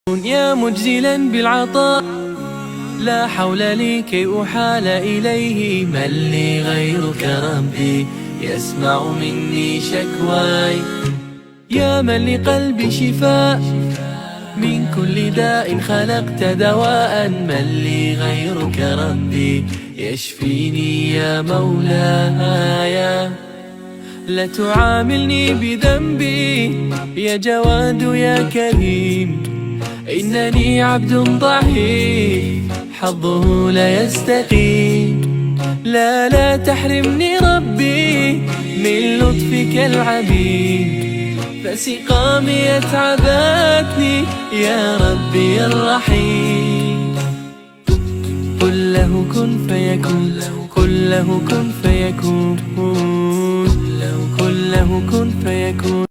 يا مجزلا بالعطاء، لا حول لي كي أحال إليه. من لي غيرك ربي يسمع مني شكواي. يا من لقلبي شفاء من كل داء خلقت دواء. من لي غيرك ربي يشفيني يا مولاي. لا تعاملني بذنبي يا جواد يا كريم، إنني عبد ضعيف حظه لا يستقيم. لا تحرمني ربي من لطفك العبيد، فسقامي اتعبتني يا ربي الرحيم. قل له كن فيكون، قل له كن فيكون، قل له كن فيكون.